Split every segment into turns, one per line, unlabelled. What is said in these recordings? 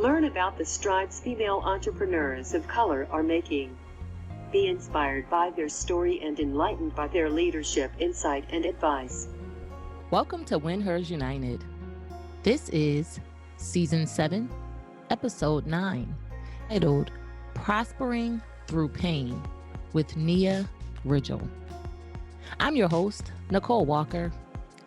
Learn about the strides female entrepreneurs of color are making. Be inspired by their story and enlightened by their leadership, insight, and advice.
Welcome to When Hers United. This is Season 7, Episode 9, titled Prospering Through Pain with Nia Ridgle. I'm your host, Nicole Walker,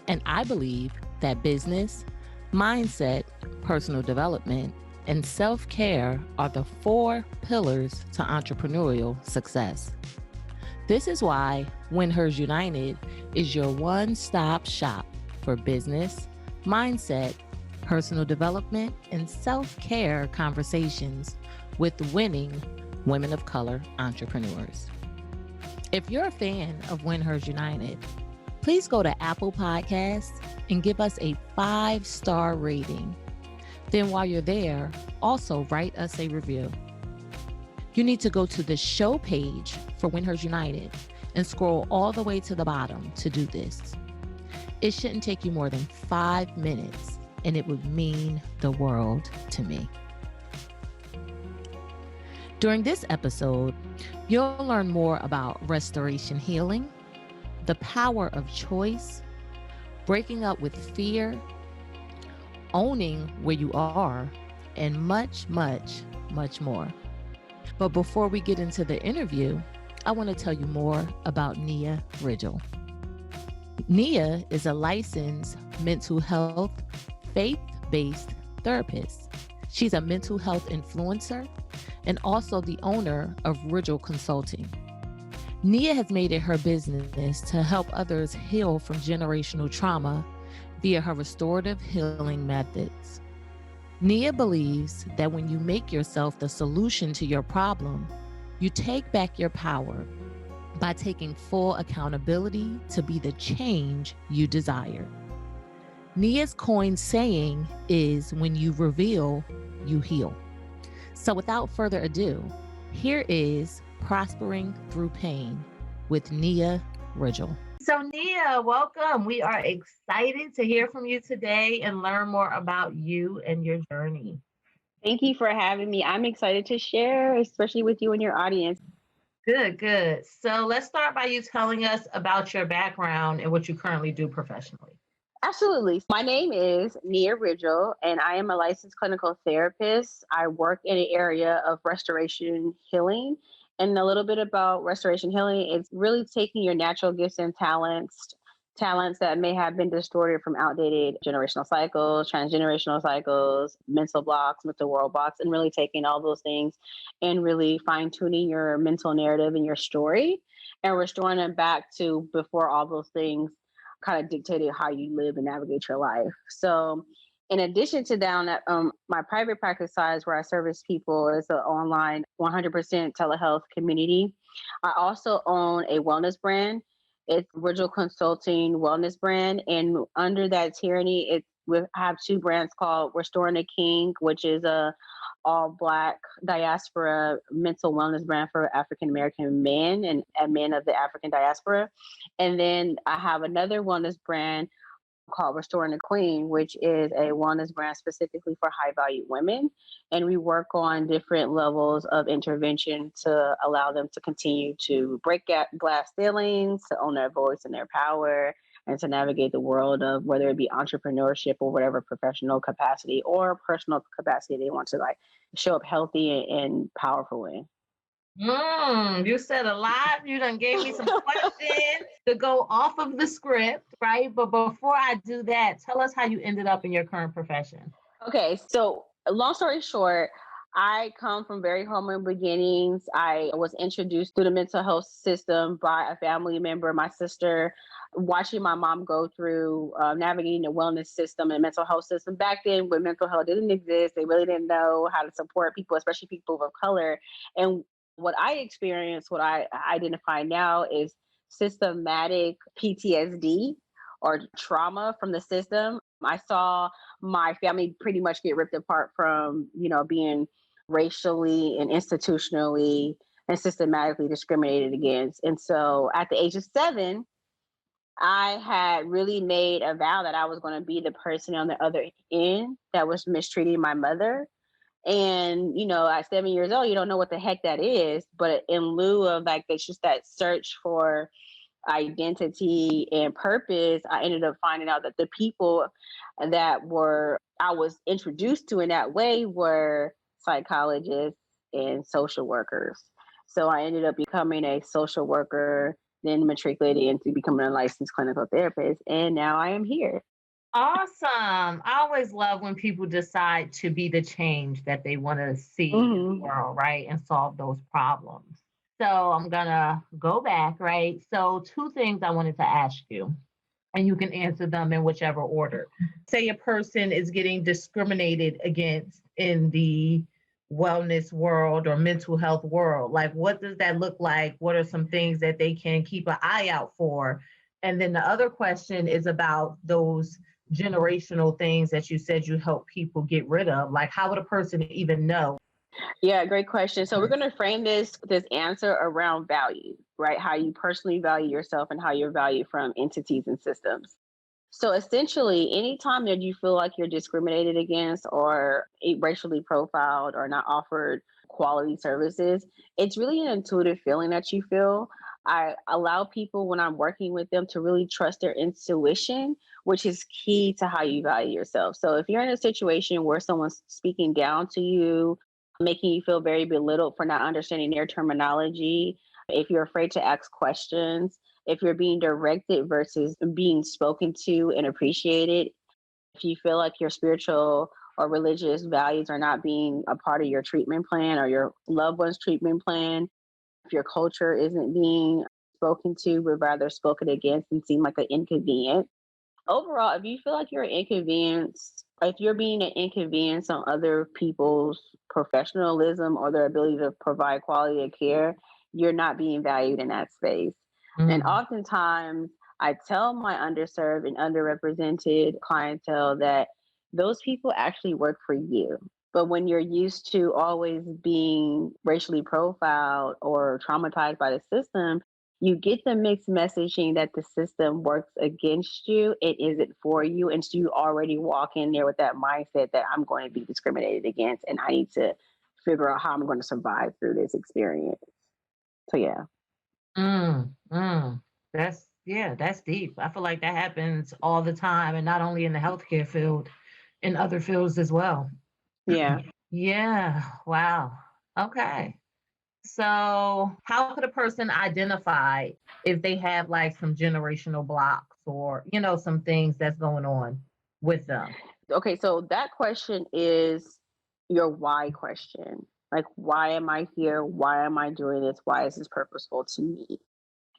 and I believe that business, mindset, personal development, and self-care are the 4 pillars to entrepreneurial success. This is why When Hers United is your one-stop shop for business, mindset, personal development, and self-care conversations with winning women of color entrepreneurs. If you're a fan of When Hers United, please go to Apple Podcasts and give us a 5-star rating. Then while you're there, also write us a review. You need to go to the show page for When Hers United and scroll all the way to the bottom to do this. It shouldn't take you more than 5 minutes, and it would mean the world to me. During this episode, you'll learn more about restoration healing, the power of choice, breaking up with fear, owning where you are, and much, much, much more. But before we get into the interview, I want to tell you more about Nia Ridgle. Nia is a licensed mental health, faith-based therapist. She's a mental health influencer and also the owner of Ridgle Consulting. Nia has made it her business to help others heal from generational trauma via her restorative healing methods. Nia believes that when you make yourself the solution to your problem, you take back your power by taking full accountability to be the change you desire. Nia's coined saying is, when you reveal, you heal. So without further ado, here is Prospering Through Pain with Nia Ridgle. So Nia, welcome. We are excited to hear from you today and learn more about you and your journey.
Thank you for having me. I'm excited to share, especially with you and your audience.
Good. So let's start by you telling us about your background and what you currently do professionally.
Absolutely. My name is Nia Ridgle, and I am a licensed clinical therapist. I work in an area of restoration healing. And a little bit about restoration healing is really taking your natural gifts and talents that may have been distorted from outdated generational cycles, transgenerational cycles, mental blocks, mental world blocks, and really taking all those things and really fine-tuning your mental narrative and your story and restoring them back to before all those things kind of dictated how you live and navigate your life. So in addition to that, my private practice size where I service people is an online 100% telehealth community. I also own a wellness brand. It's Ridgle Consulting Wellness brand. And under that tyranny, we have 2 brands called Restoring the King, which is a all-Black diaspora mental wellness brand for African-American men and men of the African diaspora. And then I have another wellness brand called Restoring the Queen, which is a wellness brand specifically for high-value women. And we work on different levels of intervention to allow them to continue to break glass ceilings, to own their voice and their power, and to navigate the world of whether it be entrepreneurship or whatever professional capacity or personal capacity they want to show up healthy and powerful in.
You said a lot. You done gave me some questions to go off of the script, right? But before I do that, tell us how you ended up in your current profession.
Okay, so long story short, I come from very humble beginnings. I was introduced to the mental health system by a family member, my sister, watching my mom go through navigating the wellness system and mental health system. Back then, when mental health didn't exist, they really didn't know how to support people, especially people of color. And what I experienced, what I identify now is systematic PTSD or trauma from the system. I saw my family pretty much get ripped apart from, being racially and institutionally and systematically discriminated against. And so at the age of 7, I had really made a vow that I was going to be the person on the other end that was mistreating my mother And, at 7 years old, you don't know what the heck that is. But in lieu of like, it's just that search for identity and purpose, I ended up finding out that the people that were I was introduced to in that way were psychologists and social workers. So I ended up becoming a social worker, then matriculated into becoming a licensed clinical therapist, and now I am here.
Awesome. I always love when people decide to be the change that they want to see in the
Hmm.
world, right? And solve those problems. So I'm going to go back, right? So, two things I wanted to ask you, and you can answer them in whichever order. Say a person is getting discriminated against in the wellness world or mental health world. Like, what does that look like? What are some things that they can keep an eye out for? And then the other question is about those generational things that you said you help people get rid of. Like, how would a person even know?
Yeah, great question. So we're going to frame this answer around value, right? How you personally value yourself and how you're valued from entities and systems. So essentially, anytime that you feel like you're discriminated against or racially profiled or not offered quality services, it's really an intuitive feeling that you feel. I allow people when I'm working with them to really trust their intuition, which is key to how you value yourself. So if you're in a situation where someone's speaking down to you, making you feel very belittled for not understanding their terminology, if you're afraid to ask questions, if you're being directed versus being spoken to and appreciated, if you feel like your spiritual or religious values are not being a part of your treatment plan or your loved one's treatment plan, if your culture isn't being spoken to, but rather spoken against and seem like an inconvenience. Overall, if you feel like you're inconvenienced, if you're being an inconvenience on other people's professionalism or their ability to provide quality of care, you're not being valued in that space. And
Mm.
oftentimes, I tell my underserved and underrepresented clientele that those people actually work for you. But when you're used to always being racially profiled or traumatized by the system, you get the mixed messaging that the system works against you, it isn't for you. And so you already walk in there with that mindset that I'm going to be discriminated against and I need to figure out how I'm going to survive through this experience. So, yeah.
Mm. That's deep. I feel like that happens all the time, and not only in the healthcare field, in other fields as well.
Yeah.
Yeah. Wow. Okay. So, how could a person identify if they have like some generational blocks or, some things that's going on with them?
Okay. So that question is your why question. Like, why am I here? Why am I doing this? Why is this purposeful to me?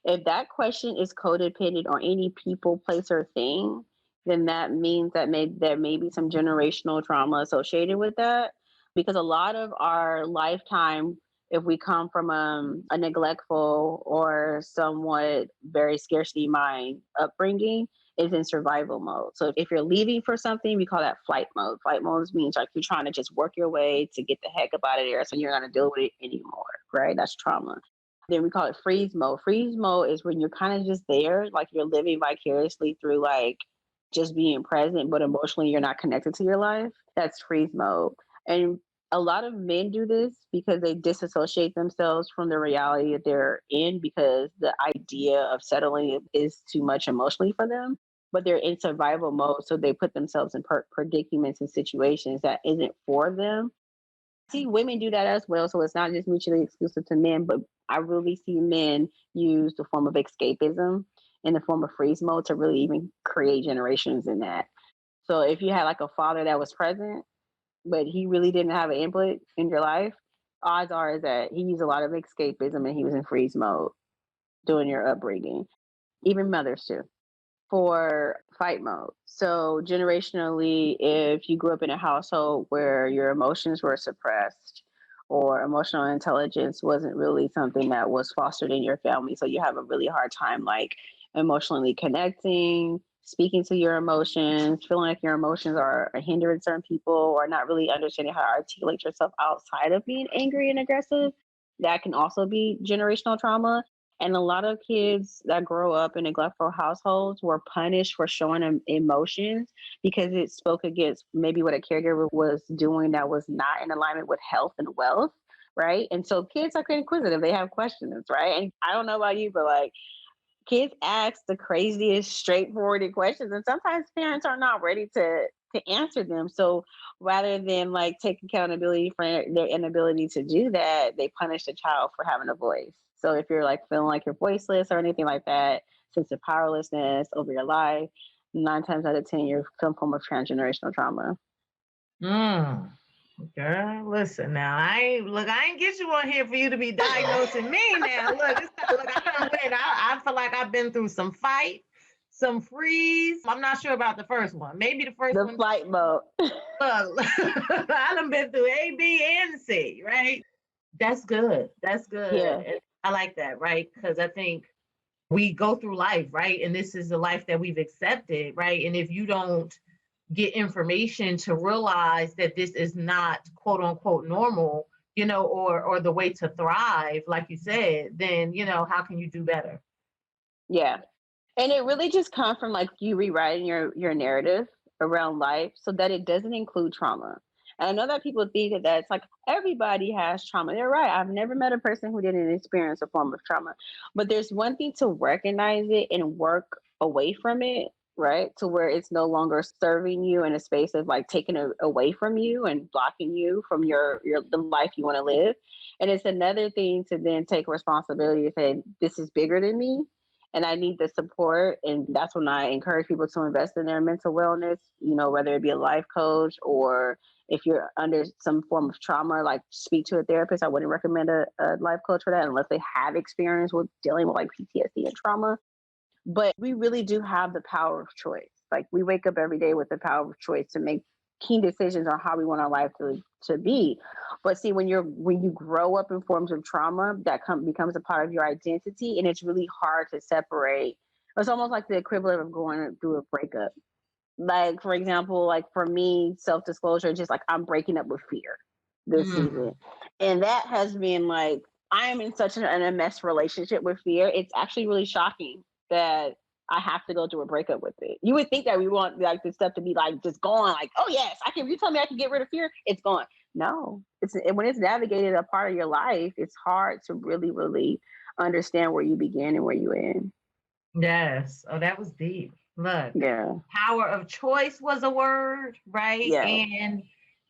If that question is codependent on any people, place, or thing, then that means that there may be some generational trauma associated with that. Because a lot of our lifetime, if we come from a neglectful or somewhat very scarcity mind upbringing, is in survival mode. So if you're leaving for something, we call that flight mode. Flight mode means like you're trying to just work your way to get the heck up out of there so you're not going to deal with it anymore, right? That's trauma. Then we call it freeze mode. Freeze mode is when you're kind of just there, like you're living vicariously through like just being present, but emotionally you're not connected to your life. That's freeze mode. And a lot of men do this because they disassociate themselves from the reality that they're in because the idea of settling is too much emotionally for them. But they're in survival mode, so they put themselves in predicaments and situations that isn't for them. See women do that as well, so it's not just mutually exclusive to men, but I really see men use the form of escapism in the form of freeze mode to really even create generations in that. So if you had like a father that was present, but he really didn't have an input in your life, odds are is that he used a lot of escapism and he was in freeze mode during your upbringing. Even mothers too for fight mode. So, generationally, if you grew up in a household where your emotions were suppressed or emotional intelligence wasn't really something that was fostered in your family, so you have a really hard time like emotionally connecting, speaking to your emotions, feeling like your emotions are a hindrance certain people, or not really understanding how to articulate yourself outside of being angry and aggressive, that can also be generational trauma. And a lot of kids that grow up in neglectful households were punished for showing them emotions because it spoke against maybe what a caregiver was doing that was not in alignment with health and wealth, right? And so kids are inquisitive, they have questions, right? And I don't know about you, but like kids ask the craziest, straightforward questions, and sometimes parents are not ready to answer them. So rather than like take accountability for their inability to do that, they punish the child for having a voice. So if you're like feeling like you're voiceless or anything like that, sense of powerlessness over your life, 9 times out of 10, you're some form of transgenerational trauma.
Mm. Girl, listen now. I ain't get you on here for you to be diagnosing me now. Look, I feel like I've been through some fight, some freeze. I'm not sure about the first one. Maybe the first
The
one.
flight mode.
Look, I done been through A, B, and C, right? That's good. That's good.
Yeah.
And I like that, right? Because I think we go through life, right? And this is the life that we've accepted, right? And if you don't get information to realize that this is not quote unquote normal, or the way to thrive, like you said, then, how can you do better?
Yeah. And it really just comes from like you rewriting your narrative around life so that it doesn't include trauma. And I know that people think that it's like everybody has trauma. They're right. I've never met a person who didn't experience a form of trauma. But there's one thing to recognize it and work away from it, right? To where it's no longer serving you in a space of like taking it away from you and blocking you from your the life you want to live. And it's another thing to then take responsibility to say, this is bigger than me and I need the support. And that's when I encourage people to invest in their mental wellness, whether it be a life coach or if you're under some form of trauma, like speak to a therapist. I wouldn't recommend a life coach for that unless they have experience with dealing with like PTSD and trauma. But we really do have the power of choice. Like we wake up every day with the power of choice to make key decisions on how we want our life to be. But see, when you grow up in forms of trauma, that becomes a part of your identity, and it's really hard to separate. It's almost like the equivalent of going through a breakup. Like for example, like for me, self-disclosure, just like I'm breaking up with fear this season, and that has been like I am in such a mess relationship with fear. It's actually really shocking that I have to go through a breakup with it. You would think that we want like this stuff to be like just gone, like, oh yes, I can. You tell me I can get rid of fear, it's gone. No, it's when it's navigated a part of your life, it's hard to really, really understand where you begin and where you end.
Yes. Oh, that was deep. Look,
Yeah.
power of choice was a word, right?
Yeah.
And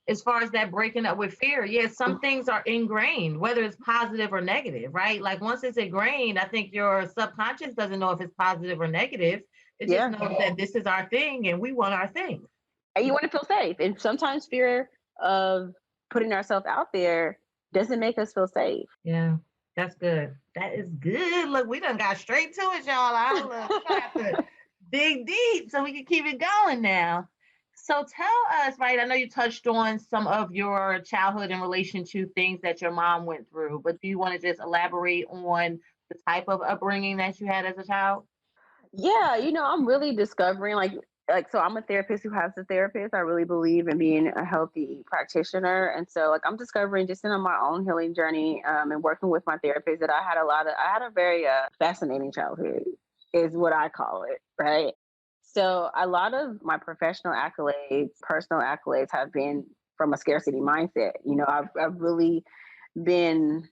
as far as that breaking up with fear, yes, some things are ingrained, whether it's positive or negative, right? Like once it's ingrained, I think your subconscious doesn't know if it's positive or negative. It just knows that this is our thing and we want our thing.
And you want to feel safe. And sometimes fear of putting ourselves out there doesn't make us feel safe.
Yeah, that's good. That is good. Look, we done got straight to it, y'all. We're gonna have to dig deep so we can keep it going now. So tell us, right? I know you touched on some of your childhood in relation to things that your mom went through, but do you want to just elaborate on the type of upbringing that you had as a child?
Yeah, I'm really discovering like so I'm a therapist who has a therapist. I really believe in being a healthy practitioner. And so like I'm discovering just in on my own healing journey and working with my therapist that I had a very fascinating childhood is what I call it, right? So a lot of my professional accolades, personal accolades have been from a scarcity mindset. I've really been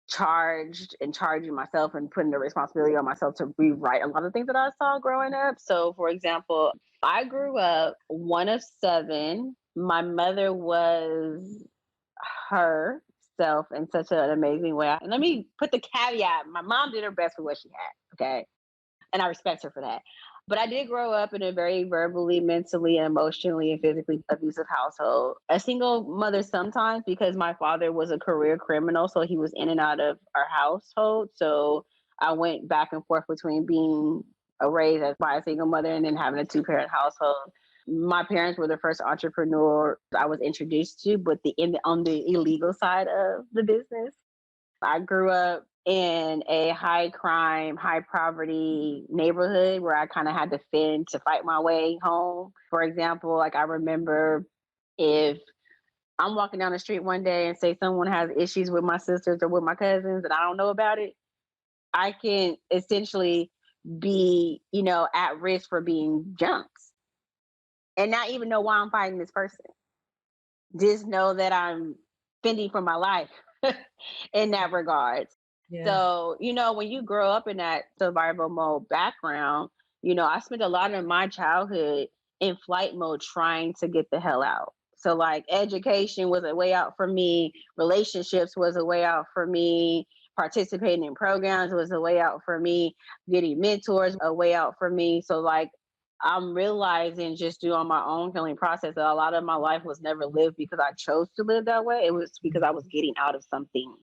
charged and charging myself and putting the responsibility on myself to rewrite a lot of things that I saw growing up. So, for example, I grew up one of seven. My mother was herself in such an amazing way. And let me put the caveat my mom did her best with what she had. Okay. And I respect her for that. But I did grow up in a very verbally, mentally, emotionally, and physically abusive household. A single mother sometimes because my father was a career criminal, so he was in and out of our household. So I went back and forth between being raised as by a single mother and then having a two-parent household. My parents were the first entrepreneur I was introduced to, but on the illegal side of the business. I grew up in a high crime, high poverty neighborhood where I kind of had to fend to fight my way home. For example, like I remember if I'm walking down the street one day and say someone has issues with my sisters or with my cousins and I don't know about it, I can essentially be, at risk for being jumped and not even know why I'm fighting this person. Just know that I'm fending for my life in that regard.
Yeah.
So, when you grow up in that survival mode background, I spent a lot of my childhood in flight mode trying to get the hell out. So, like, education was a way out for me, relationships was a way out for me, participating in programs was a way out for me, getting mentors a way out for me. So, like, I'm realizing just doing my own healing process that a lot of my life was never lived because I chose to live that way. It was because I was getting out of something.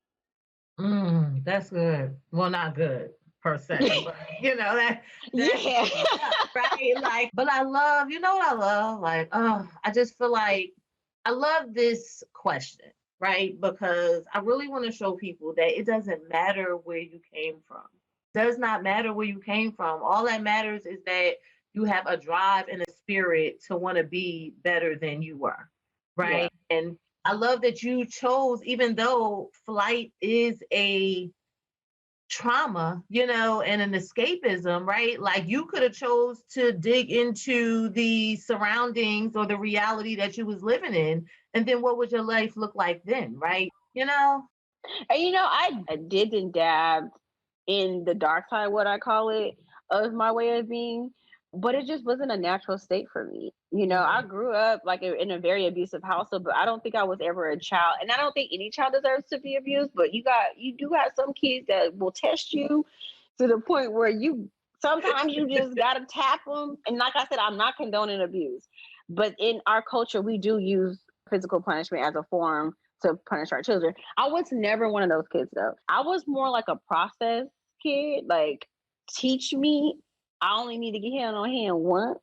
That's good. Well, not good per se, but that's
Yeah.
right. Like, but I love, what I love? Like, I just feel like I love this question, right? Because I really want to show people that it doesn't matter where you came from. Does not matter where you came from. All that matters is that you have a drive and a spirit to want to be better than you were,
Yeah.
right? And I love that you chose, even though flight is a trauma, and an escapism, right? Like, you could have chose to dig into the surroundings or the reality that you was living in, and then what would your life look like then, right?
And I did and dabbed in the dark side, what I call it, of my way of being, but it just wasn't a natural state for me. I grew up like in a very abusive household, but I don't think I was ever a child, and I don't think any child deserves to be abused. But you do have some kids that will test you to the point where sometimes you just gotta tap them. And like I said, I'm not condoning abuse, but in our culture, we do use physical punishment as a form to punish our children. I was never one of those kids though. I was more like a process kid. Like, teach me. I only need to get hand on hand once.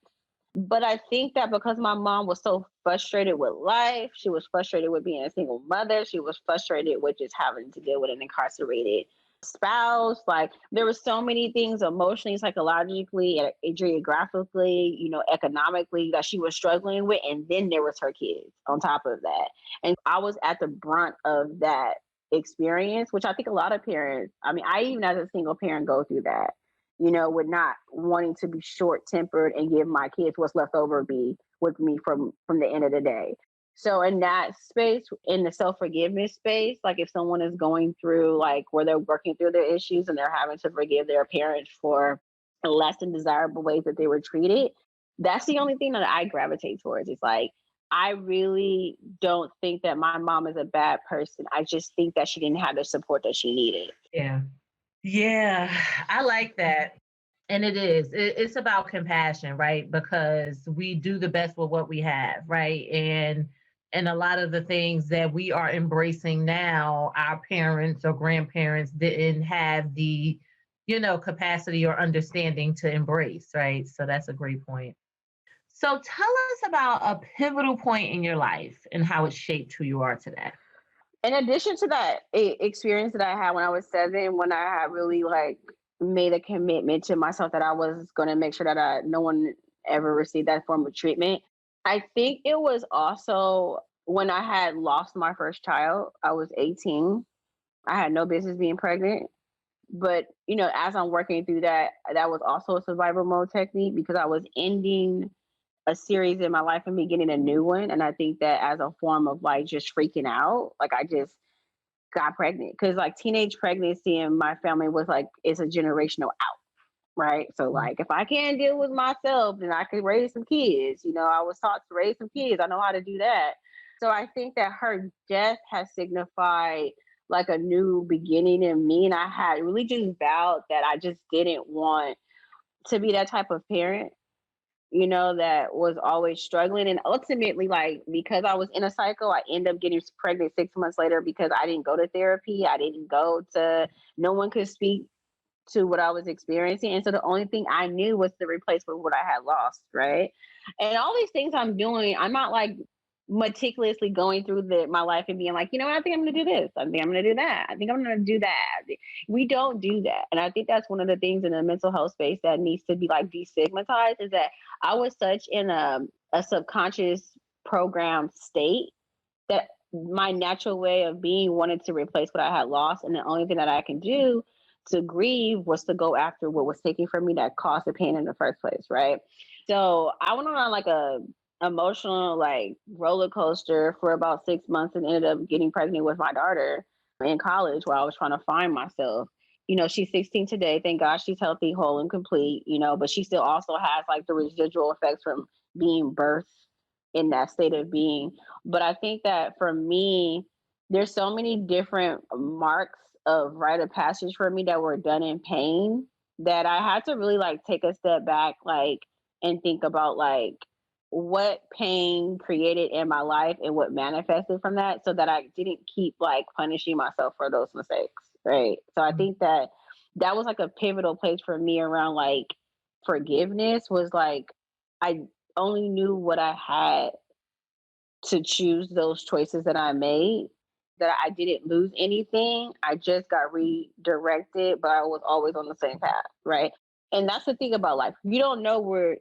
But I think that because my mom was so frustrated with life, she was frustrated with being a single mother, she was frustrated with just having to deal with an incarcerated spouse. Like, there were so many things emotionally, psychologically, geographically, economically that she was struggling with. And then there was her kids on top of that. And I was at the brunt of that experience, which I think a lot of parents, I mean, I even as a single parent go through that, with not wanting to be short tempered and give my kids what's left over be with me from the end of the day. So in that space, in the self-forgiveness space, like if someone is going through like where they're working through their issues and they're having to forgive their parents for less than desirable ways that they were treated, that's the only thing that I gravitate towards. It's like, I really don't think that my mom is a bad person. I just think that she didn't have the support that she needed.
Yeah. Yeah, I like that. And it's about compassion, right? Because we do the best with what we have, right? And a lot of the things that we are embracing now, our parents or grandparents didn't have the, capacity or understanding to embrace, right? So that's a great point. So tell us about a pivotal point in your life and how it shaped who you are today.
In addition to that experience that I had when I was 7, when I had really like made a commitment to myself that I was going to make sure that no one ever received that form of treatment, I think it was also when I had lost my first child. I was 18. I had no business being pregnant. But, as I'm working through that, that was also a survival mode technique because I was ending a series in my life and beginning a new one. And I think that as a form of like just freaking out, like I just got pregnant because like teenage pregnancy in my family was like, it's a generational out. Right. So like if I can't deal with myself, then I could raise some kids. I was taught to raise some kids. I know how to do that. So I think that her death has signified like a new beginning in me. And I had really just vowed that I just didn't want to be that type of parent, that was always struggling. And ultimately, like, because I was in a cycle, I ended up getting pregnant 6 months later because I didn't go to therapy. No one could speak to what I was experiencing. And so the only thing I knew was to replace with what I had lost. Right. And all these things I'm doing, I'm not like meticulously going through my life and being like, I think I'm going to do this. I think I'm going to do that. I think I'm going to do that. We don't do that. And I think that's one of the things in the mental health space that needs to be like destigmatized is that I was such in a subconscious program state that my natural way of being wanted to replace what I had lost. And the only thing that I can do to grieve was to go after what was taken from me that caused the pain in the first place, right? So I went on like a emotional like roller coaster for about 6 months and ended up getting pregnant with my daughter in college while I was trying to find myself. She's 16 today. Thank God she's healthy, whole, and complete, but she still also has like the residual effects from being birthed in that state of being. But I think that for me, there's so many different marks of rite of passage for me that were done in pain that I had to really like take a step back, like, and think about like what pain created in my life and what manifested from that so that I didn't keep like punishing myself for those mistakes. Right. So I think that was like a pivotal place for me around like forgiveness was like, I only knew what I had to choose those choices that I made, that I didn't lose anything. I just got redirected, but I was always on the same path. Right. And that's the thing about life. You don't know where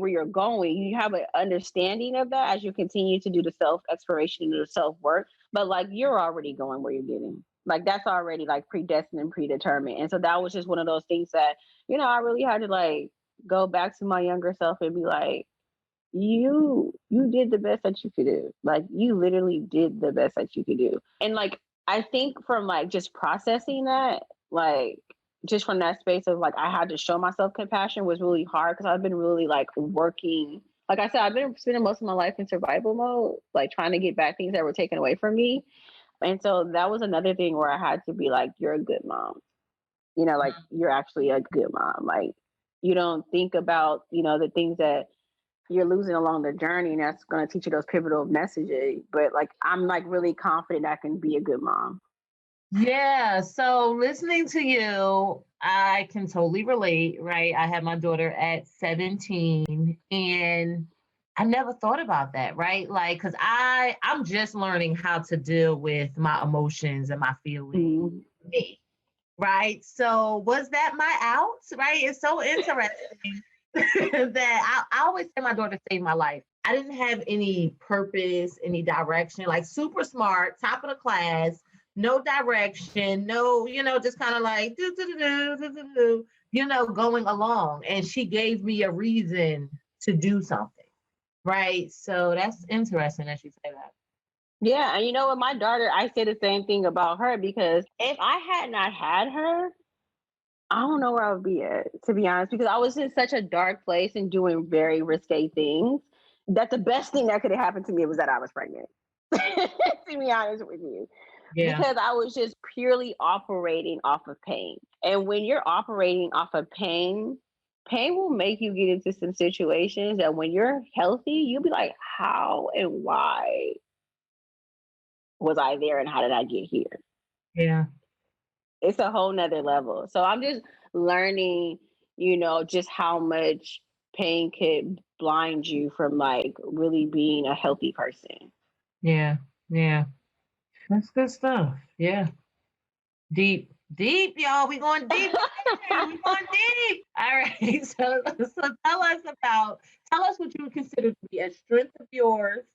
you're going. You have an understanding of that as you continue to do the self exploration and the self work, but like you're already going where you're getting. Like that's already like predestined and predetermined. And so that was just one of those things that, I really had to like go back to my younger self and be like, you did the best that you could do. Like you literally did the best that you could do. And like I think from like just processing that, like just from that space of like I had to show myself compassion was really hard because I've been really like working. Like I said, I've been spending most of my life in survival mode, like trying to get back things that were taken away from me. And so that was another thing where I had to be like, you're a good mom. Like you're actually a good mom. Like you don't think about, the things that you're losing along the journey, and that's going to teach you those pivotal messages. But like, I'm like really confident I can be a good mom.
Yeah. So listening to you, I can totally relate, right? I had my daughter at 17 and I never thought about that, right? Like, cause I'm just learning how to deal with my emotions and my feelings. Mm-hmm. Right. So was that my out? Right. It's so interesting that I always say my daughter saved my life. I didn't have any purpose, any direction, like super smart, top of the class, no direction, no, just kind of like going along. And she gave me a reason to do something. Right. So that's interesting that you say that.
Yeah. And with my daughter, I say the same thing about her because if I had not had her, I don't know where I would be at, to be honest, because I was in such a dark place and doing very risque things that the best thing that could have happened to me was that I was pregnant, to be honest with you. Yeah. Because I was just purely operating off of pain. And when you're operating off of pain will make you get into some situations that when you're healthy, you'll be like, how and why was I there and how did I get here?
Yeah.
It's a whole nother level. So I'm just learning, just how much pain could blind you from like really being a healthy person.
Yeah. Yeah. That's good stuff. Yeah. Deep, y'all. We going deep. We going deep. All right. So tell us what you would consider to be a strength of yours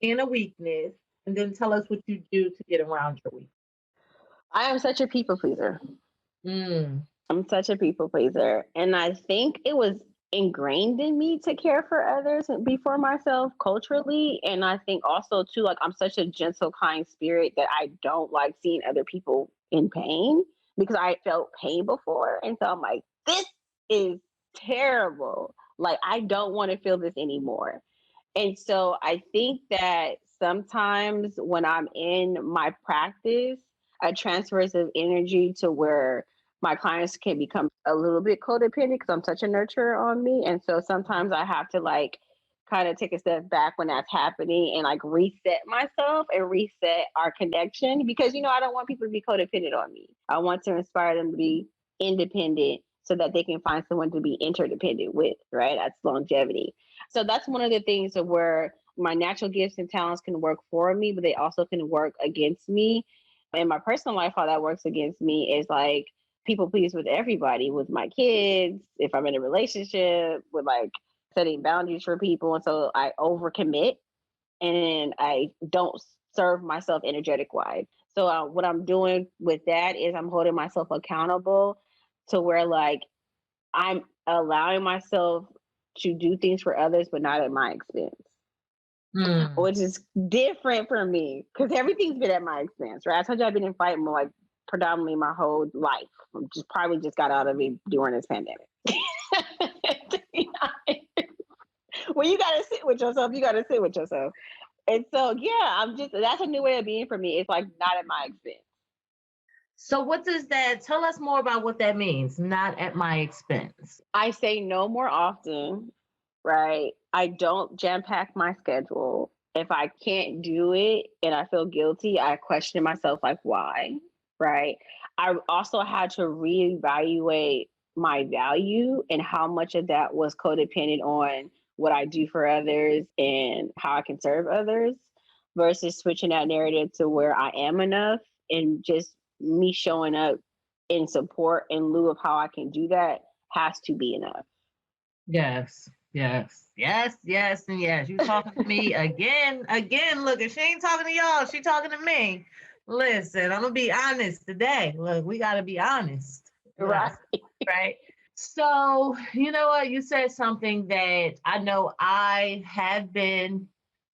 and a weakness, and then tell us what you do to get around your weakness.
I am such a people pleaser. I'm such a people pleaser. And I think it was ingrained in me to care for others before myself culturally. And I think also too, like I'm such a gentle, kind spirit that I don't like seeing other people in pain because I felt pain before. And so I'm like, this is terrible. Like, I don't want to feel this anymore. And so I think that sometimes when I'm in my practice, I transfers of energy to where my clients can become a little bit codependent because I'm such a nurturer on me. And so sometimes I have to like kind of take a step back when that's happening and like reset myself and reset our connection because, I don't want people to be codependent on me. I want to inspire them to be independent so that they can find someone to be interdependent with, right? That's longevity. So that's one of the things where my natural gifts and talents can work for me, but they also can work against me. In my personal life, how that works against me is like people please with everybody, with my kids, if I'm in a relationship, with like setting boundaries for people. And so I overcommit and I don't serve myself energetic wise. So what I'm doing with that is I'm holding myself accountable to where like I'm allowing myself to do things for others, but not at my expense, which is different for me because everything's been at my expense, right? I told you I've been in fighting like predominantly my whole life. Just probably just got out of it during this pandemic. When you gotta sit with yourself, you gotta sit with yourself. And so yeah, that's a new way of being for me. It's like not at my expense.
So what does that tell us more about what that means? Not at my expense.
I say no more often, right? I don't jam pack my schedule. If I can't do it and I feel guilty, I question myself like why, right? I also had to reevaluate my value and how much of that was codependent on what I do for others and how I can serve others versus switching that narrative to where I am enough and just me showing up in support in lieu of how I can do that has to be enough.
Yes, yes, yes, yes, and yes. You talking to me again. Look, if she ain't talking to y'all, she talking to me. Listen, I'm gonna be honest today. Look, we gotta be honest.
Right.
Right. So, you know what? You said something that I know I have been,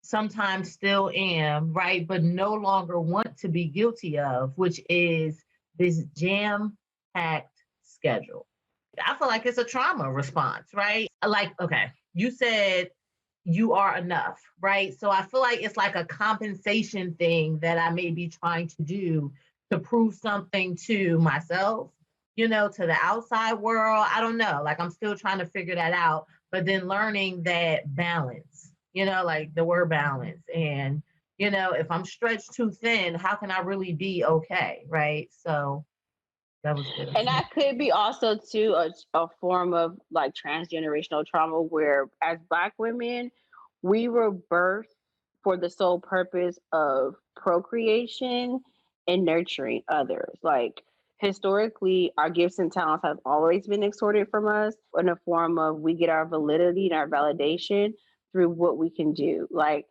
sometimes still am, right? But no longer want to be guilty of, which is this jam-packed schedule. I feel like it's a trauma response, right? Like, okay, you said you are enough, right? So I feel like it's like a compensation thing that I may be trying to do to prove something to myself, to the outside world. I don't know. Like I'm still trying to figure that out, but then learning that balance, like the word balance. And, if I'm stretched too thin, how can I really be okay? Right. So that was good.
And that could be also too a form of like transgenerational trauma where as Black women, we were birthed for the sole purpose of procreation and nurturing others. Like historically, our gifts and talents have always been extorted from us in the form of we get our validity and our validation through what we can do. Like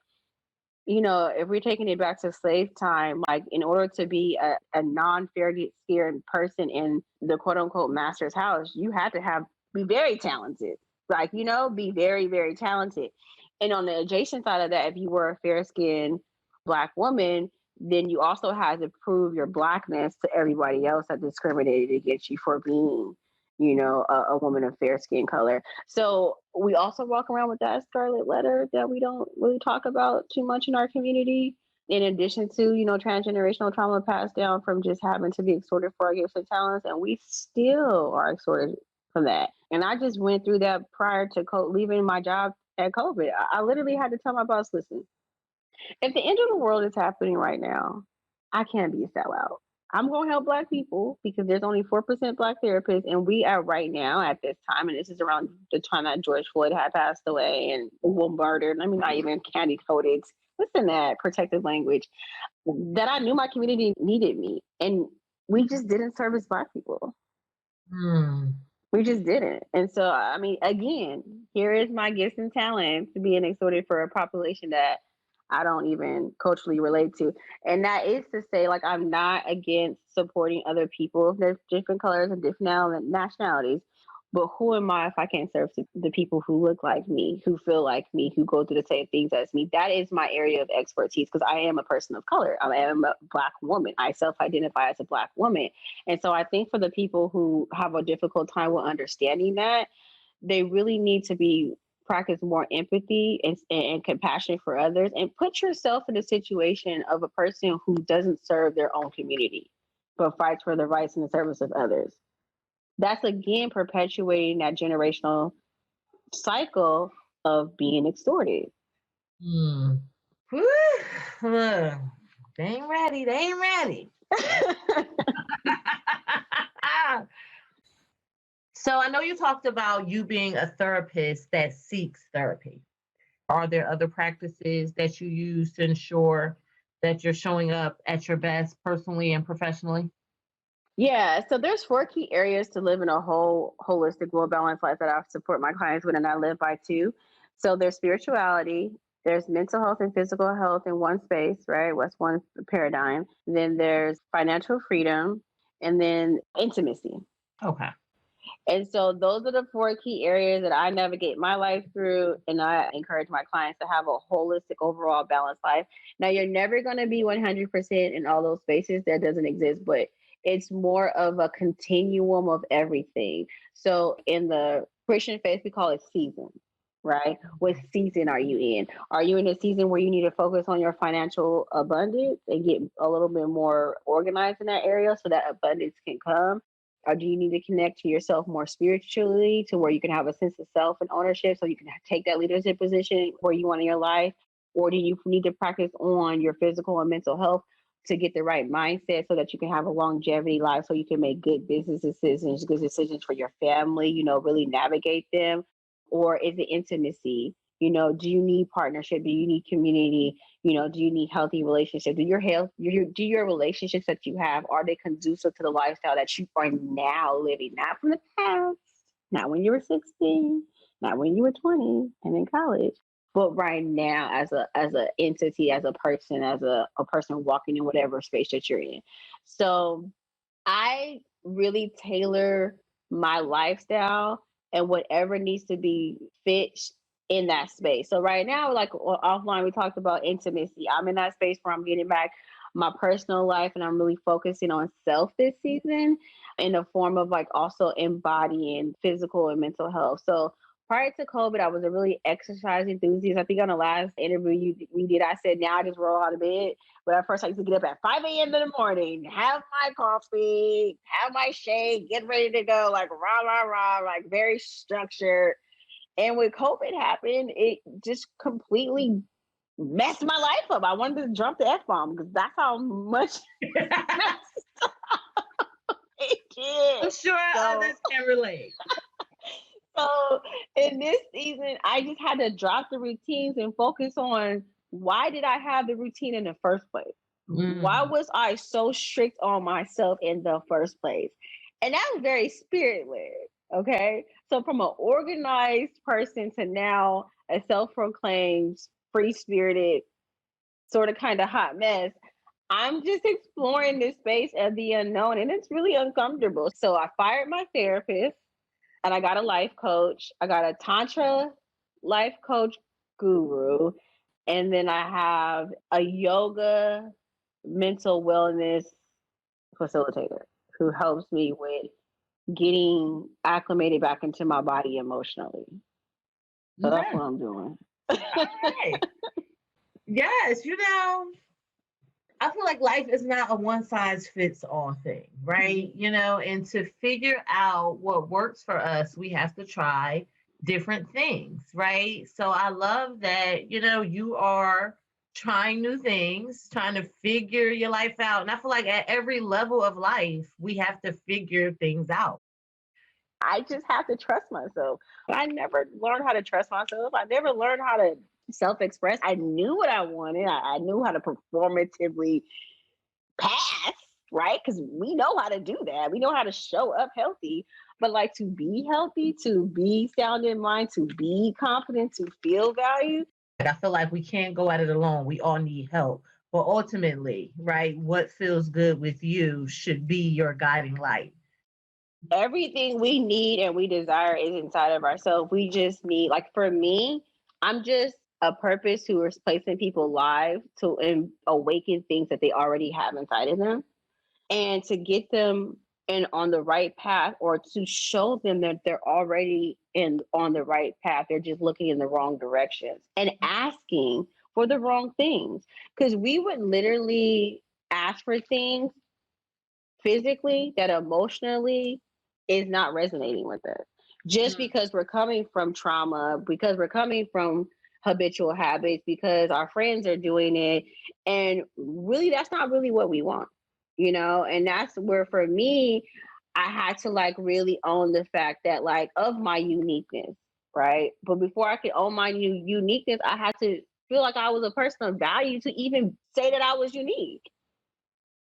if we're taking it back to slave time, like in order to be a non-fair skinned person in the quote unquote master's house, you had to be very talented, like, be very, very talented. And on the adjacent side of that, if you were a fair skinned Black woman, then you also had to prove your Blackness to everybody else that discriminated against you for being a woman of fair skin color. So we also walk around with that scarlet letter that we don't really talk about too much in our community. In addition to, transgenerational trauma passed down from just having to be extorted for our gifts and talents. And we still are extorted from that. And I just went through that prior to leaving my job at COVID. I literally had to tell my boss, listen, if the end of the world is happening right now, I can't be a sellout. I'm going to help Black people because there's only 4% Black therapists. And we are right now at this time, and this is around the time that George Floyd had passed away and was murdered. I mean, not even candy coated. Listen, that protected language, that I knew my community needed me. And we just didn't service Black people. We just didn't. And so, I mean, again, here is my gifts and talents being extorted for a population that I don't even culturally relate to. And that is to say, like, I'm not against supporting other people. There's different colors and different nationalities. But who am I if I can't serve the people who look like me, who feel like me, who go through the same things as me? That is my area of expertise because I am a person of color. I am a Black woman. I self-identify as a Black woman. And so I think for the people who have a difficult time with understanding that, they really need to practice more empathy and compassion for others and put yourself in the situation of a person who doesn't serve their own community, but fights for the rights and the service of others. That's again perpetuating that generational cycle of being extorted.
Whew. They ain't ready. So I know you talked about you being a therapist that seeks therapy. Are there other practices that you use to ensure that you're showing up at your best personally and professionally?
Yeah, so there's 4 key areas to live in a whole holistic, well-balanced life that I support my clients with, and I live by 2. So there's spirituality, There's mental health and physical health in one space, right? That's one paradigm. Then there's financial freedom, and then intimacy.
Okay.
And so those are the four key areas that I navigate my life through. And I encourage my clients to have a holistic, overall balanced life. Now, you're never going to be 100% in all those spaces. That doesn't exist, but it's more of a continuum of everything. So in the Christian faith, we call it season, right? What season are you in? Are you in a season where you need to focus on your financial abundance and get a little bit more organized in that area so that abundance can come? Or do you need to connect to yourself more spiritually to where you can have a sense of self and ownership so you can take that leadership position where you want in your life? Or do you need to practice on your physical and mental health to get the right mindset so that you can have a longevity life so you can make good business decisions, good decisions for your family, really navigate them? Or is it intimacy? Do you need partnership? Do you need community? Do you need healthy relationships? Do your relationships that you have, are they conducive to the lifestyle that you are now living? Not from the past, not when you were 16, not when you were 20 and in college, but right now as a entity, as a person, as a person walking in whatever space that you're in. So I really tailor my lifestyle and whatever needs to be fit in that space. So right now, like offline, we talked about intimacy. I'm in that space where I'm getting back my personal life and I'm really focusing on self this season in the form of like also embodying physical and mental health. So prior to COVID, I was a really exercise enthusiast. I think on the last interview we did, I said, now I just roll out of bed. But at first, I used to get up at 5 a.m. in the morning, have my coffee, have my shake, get ready to go, like rah, rah, rah, like very structured. And when COVID happened, it just completely messed my life up. I wanted to drop the F-bomb because that's how much it did.
I'm sure others can relate.
So in this season, I just had to drop the routines and focus on why did I have the routine in the first place? Why was I so strict on myself in the first place? And that was very spirit-led. Okay. So from an organized person to now a self-proclaimed, free-spirited, sort of kind of hot mess, I'm just exploring this space of the unknown and it's really uncomfortable. So I fired my therapist and I got a life coach. I got a Tantra life coach guru. And then I have a yoga mental wellness facilitator who helps me with getting acclimated back into my body emotionally. So that's what I'm doing.
Right. Yes, I feel like life is not a one size fits all thing, right? And to figure out what works for us, we have to try different things, right? So I love that, you are trying new things, trying to figure your life out. And I feel like at every level of life, we have to figure things out.
I just have to trust myself. I never learned how to trust myself. I never learned how to self-express. I knew what I wanted. I knew how to performatively pass, right? Because we know how to do that. We know how to show up healthy. But like to be healthy, to be sound in mind, to be confident, to feel valued.
I feel like we can't go at it alone. We all need help. But ultimately, right, what feels good with you should be your guiding light.
Everything we need and we desire is inside of ourselves. We just need, like for me, I'm just a purpose who is placing people live to awaken things that they already have inside of them and to get them on the right path or to show them that they're already on the right path. They're just looking in the wrong directions and asking for the wrong things. Because we would literally ask for things physically that emotionally is not resonating with us. Just because we're coming from trauma, because we're coming from habitual habits, because our friends are doing it. And really, that's not really what we want, And that's where, for me, I had to like really own the fact that like of my uniqueness, right? But before I could own my uniqueness, I had to feel like I was a person of value to even say that I was unique.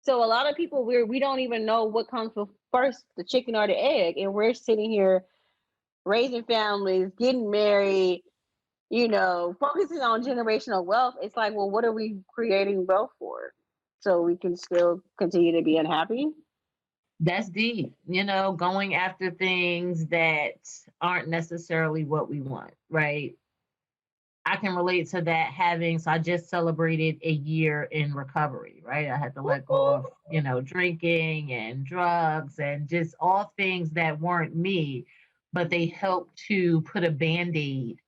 So a lot of people, we don't even know what comes first, the chicken or the egg. And we're sitting here raising families, getting married, Focusing on generational wealth, it's like, well, what are we creating wealth for? So we can still continue to be unhappy?
That's deep, going after things that aren't necessarily what we want, right? I can relate to that so I just celebrated a year in recovery, right? I had to let go of, drinking and drugs and just all things that weren't me, but they helped to put a band-aid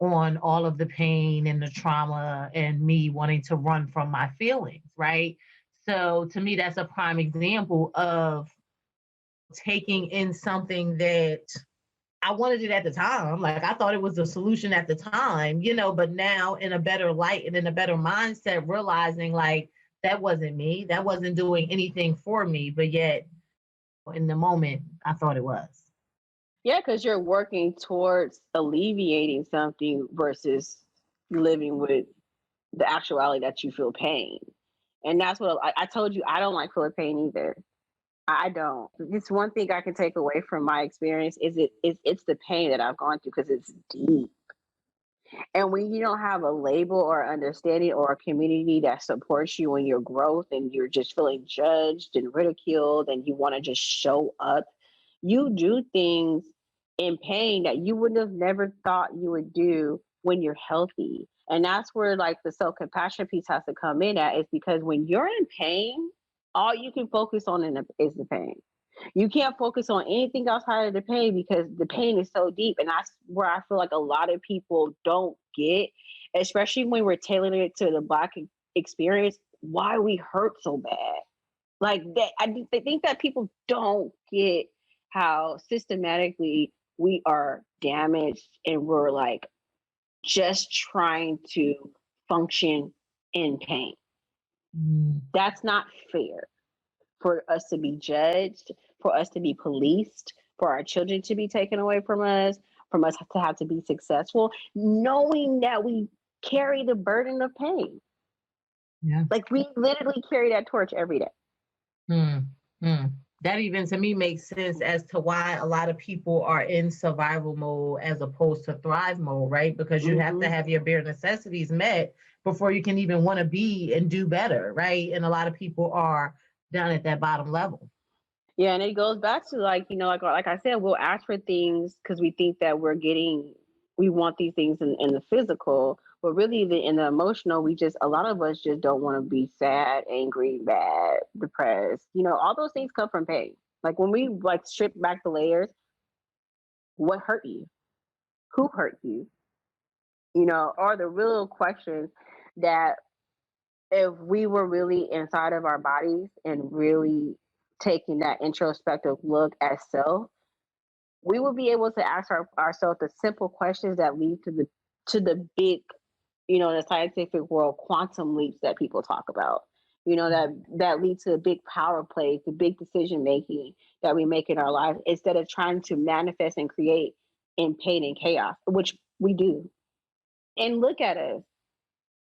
on all of the pain and the trauma and me wanting to run from my feelings, right? So to me, that's a prime example of taking in something that I wanted it at the time. Like I thought it was the solution at the time, but now in a better light and in a better mindset, realizing like that wasn't me. That wasn't doing anything for me. But yet in the moment, I thought it was.
Yeah, because you're working towards alleviating something versus living with the actuality that you feel pain. And that's what I told you. I don't like feeling pain either. I don't. It's one thing I can take away from my experience it's the pain that I've gone through because it's deep. And when you don't have a label or understanding or a community that supports you in your growth and you're just feeling judged and ridiculed and you want to just show up, you do things in pain that you would have never thought you would do when you're healthy. And that's where like the self-compassion piece has to come in at, is because when you're in pain, all you can focus on is the pain. You can't focus on anything outside of the pain because the pain is so deep. And that's where I feel like a lot of people don't get, especially when we're tailoring it to the Black experience, why we hurt so bad. Like that, I think that people don't get how systematically we are damaged and we're like just trying to function in pain. That's not fair for us to be judged, for us to be policed, for our children to be taken away from us to have to be successful, knowing that we carry the burden of pain.
Yeah.
Like we literally carry that torch every day.
That even to me makes sense as to why a lot of people are in survival mode as opposed to thrive mode, right? Because you have to have your bare necessities met before you can even want to be and do better, right? And a lot of people are down at that bottom level.
Yeah, and it goes back to like I said, we'll ask for things because we think that we want these things in the physical, but really in the emotional, a lot of us just don't want to be sad, angry, mad, depressed. All those things come from pain. Like when we like strip back the layers, what hurt you? Who hurt you? Are the real questions that if we were really inside of our bodies and really taking that introspective look at self, we would be able to ask ourselves the simple questions that lead to the big, the scientific world quantum leaps that people talk about. That lead to big power plays, the big decision making that we make in our lives, instead of trying to manifest and create in pain and chaos, which we do. And look at us.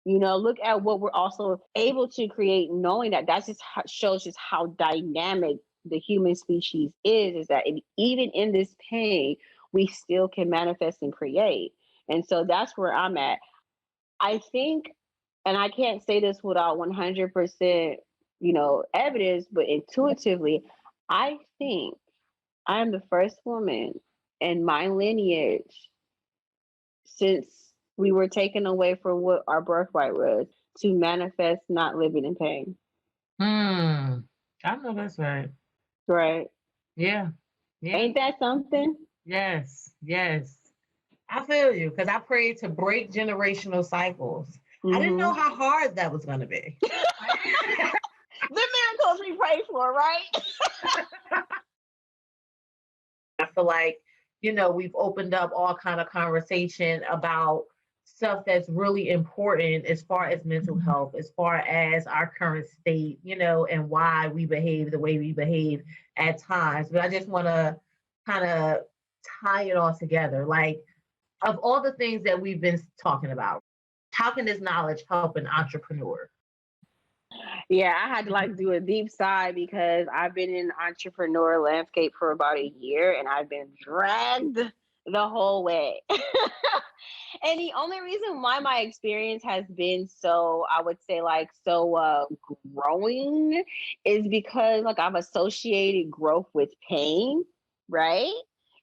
Look at what we're also able to create, knowing that just shows just how dynamic the human species is that even in this pain, we still can manifest and create. And so that's where I'm at. I think, and I can't say this without 100%, evidence, but intuitively, I think I am the first woman in my lineage since we were taken away from what our birthright was to manifest not living in pain.
I know that's right.
Right.
Yeah.
Ain't that something?
Yes. I feel you because I prayed to break generational cycles. I didn't know how hard that was going to be.
The miracles we pray for, right?
I feel like, we've opened up all kind of conversation about stuff that's really important as far as mental health, as far as our current state, and why we behave the way we behave at times. But I just want to kind of tie it all together. Like, of all the things that we've been talking about, how can this knowledge help an entrepreneur?
Yeah, I had to do a deep sigh because I've been in the entrepreneurial landscape for about a year and I've been dragged the whole way. And the only reason why my experience has been so, I would say, like, so growing is because, like, I've associated growth with pain, right?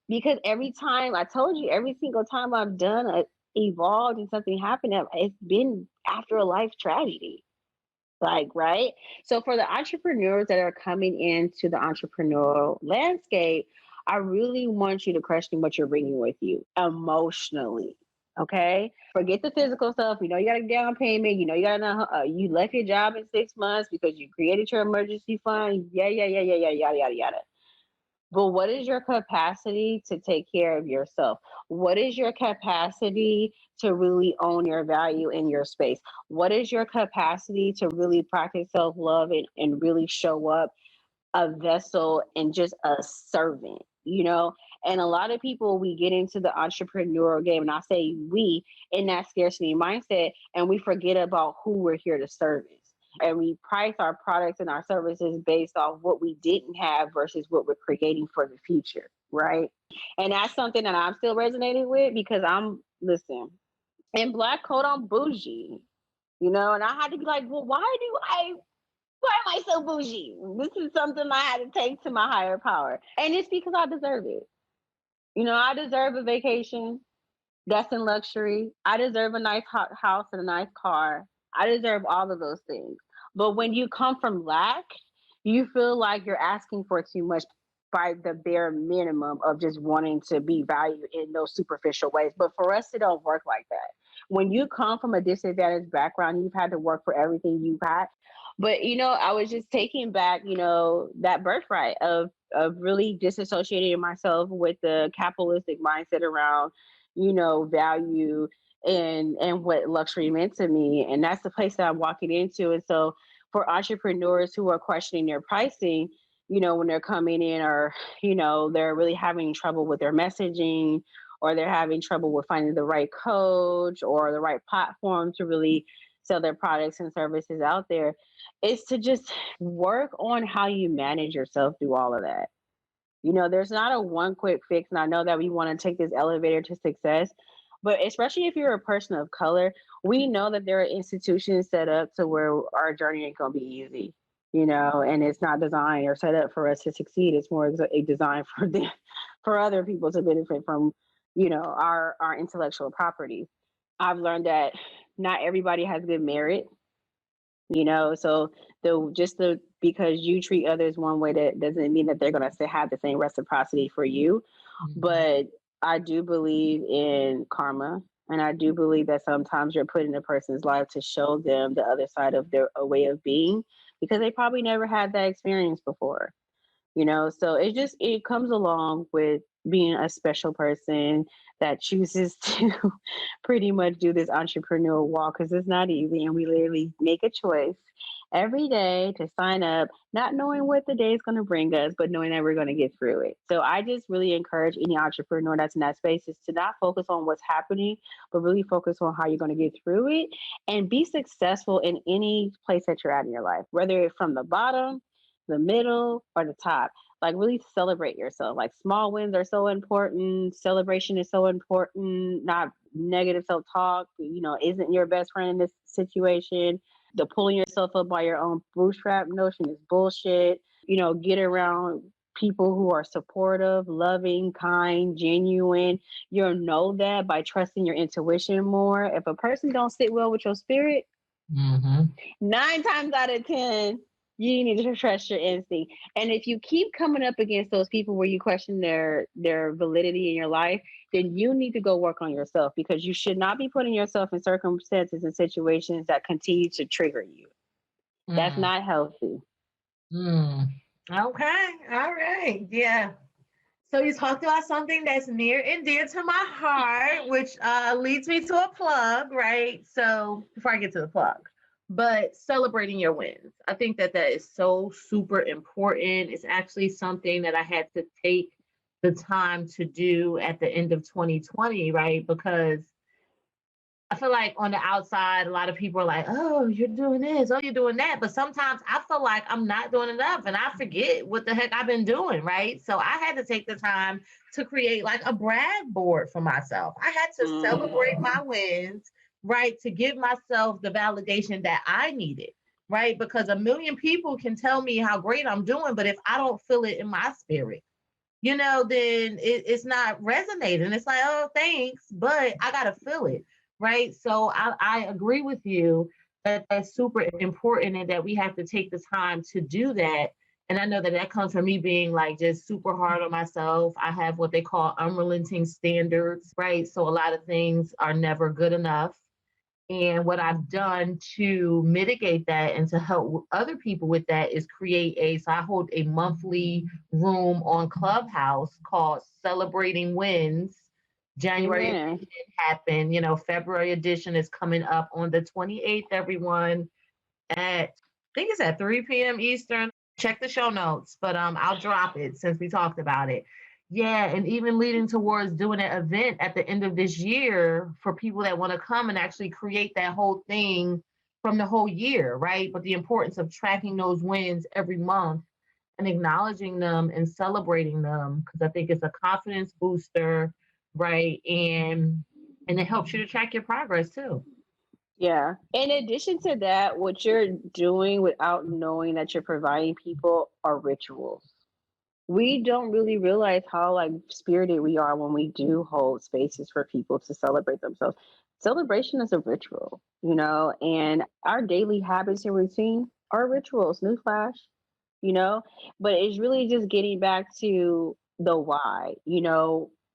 Because every time, I told you, every single time I've done evolved and something happened, it's been after a life tragedy. Like, right? So for the entrepreneurs that are coming into the entrepreneurial landscape, I really want you to question what you're bringing with you emotionally. Okay, forget the physical stuff. You know, you got a down payment. You know, you got you left your job in 6 months because you created your emergency fund. Yeah, yeah, yeah, yeah, yeah, yada, yada, yada. But what is your capacity to take care of yourself? What is your capacity to really own your value in your space? What is your capacity to really practice self love and really show up a vessel and just a servant, you know? And a lot of people, we get into the entrepreneurial game, and I say we, in that scarcity mindset, and we forget about who we're here to service. And we price our products and our services based off what we didn't have versus what we're creating for the future, right? And that's something that I'm still resonating with because listen, in Black Code, I'm bougie, you know, and I had to be like, well, why am I so bougie? This is something I had to take to my higher power. And it's because I deserve it. You know, I deserve a vacation that's in luxury. I deserve a nice hot house and a nice car. I deserve all of those things. But when you come from lack, you feel like you're asking for too much by the bare minimum of just wanting to be valued in those superficial ways. But for us, it don't work like that. When you come from a disadvantaged background, you've had to work for everything you've had. But you know, I was just taking back, you know, that birthright of really disassociating myself with the capitalistic mindset around, you know, value and what luxury meant to me. And that's the place that I'm walking into. And so for entrepreneurs who are questioning their pricing, you know, when they're coming in, or, you know, they're really having trouble with their messaging, or they're having trouble with finding the right coach or the right platform to really sell their products and services out there, is to just work on how you manage yourself through all of that. You know, there's not a one quick fix. And I know that we want to take this elevator to success, but especially if you're a person of color, we know that there are institutions set up to where our journey ain't going to be easy, you know, and it's not designed or set up for us to succeed. It's more designed for them, for other people to benefit from, you know, our intellectual property. I've learned that not everybody has good merit, you know, so the because you treat others one way, that doesn't mean that they're going to have the same reciprocity for you. But I do believe in karma, and I do believe that sometimes you're put in a person's life to show them the other side of their a way of being, because they probably never had that experience before, you know. So it comes along with being a special person that chooses to pretty much do this entrepreneurial walk, because it's not easy, and we literally make a choice every day to sign up, not knowing what the day is going to bring us, but knowing that we're going to get through it. So I just really encourage any entrepreneur that's in that space is to not focus on what's happening, but really focus on how you're going to get through it and be successful in any place that you're at in your life, whether it's from the bottom, the middle, or the top. Like, really celebrate yourself. Like, small wins are so important. Celebration is so important. Not negative self-talk, you know, isn't your best friend in this situation. The pulling yourself up by your own bootstrap notion is bullshit. You know, get around people who are supportive, loving, kind, genuine. You'll know that by trusting your intuition more. If a person don't sit well with your spirit, 9 times out of 10, you need to trust your instinct. And if you keep coming up against those people where you question their validity in your life, then you need to go work on yourself, because you should not be putting yourself in circumstances and situations that continue to trigger you. That's not healthy.
Okay. All right. Yeah. So you talked about something that's near and dear to my heart, which leads me to a plug, right? So before I get to the plug, but celebrating your wins. I think that is so super important. It's actually something that I had to take the time to do at the end of 2020, right? Because I feel like on the outside, a lot of people are like, oh, you're doing this, oh, you're doing that. But sometimes I feel like I'm not doing enough and I forget what the heck I've been doing, right? So I had to take the time to create like a brag board for myself. I had to celebrate my wins, right? To give myself the validation that I needed, right? Because a million people can tell me how great I'm doing, but if I don't feel it in my spirit, then it's not resonating. It's like, oh, thanks, but I got to feel it, right? So I agree with you that that's super important and that we have to take the time to do that. And I know that that comes from me being like just super hard on myself. I have what they call unrelenting standards, right? So a lot of things are never good enough. And what I've done to mitigate that and to help other people with that is so I hold a monthly room on Clubhouse called Celebrating Wins. January
Yeah.
edition happened, February edition is coming up on the 28th, everyone, I think it's at 3 p.m. Eastern. Check the show notes, but I'll drop it since we talked about it. Yeah, and even leading towards doing an event at the end of this year for people that want to come and actually create that whole thing from the whole year, right? But the importance of tracking those wins every month and acknowledging them and celebrating them because I think it's a confidence booster, right? And it helps you to track your progress too.
Yeah. In addition to that, what you're doing without knowing that you're providing people are rituals. We don't really realize how like spirited we are when we do hold spaces for people to celebrate themselves. Celebration is a ritual, and our daily habits and routine are rituals. Newsflash, you know, but it's really just getting back to the why.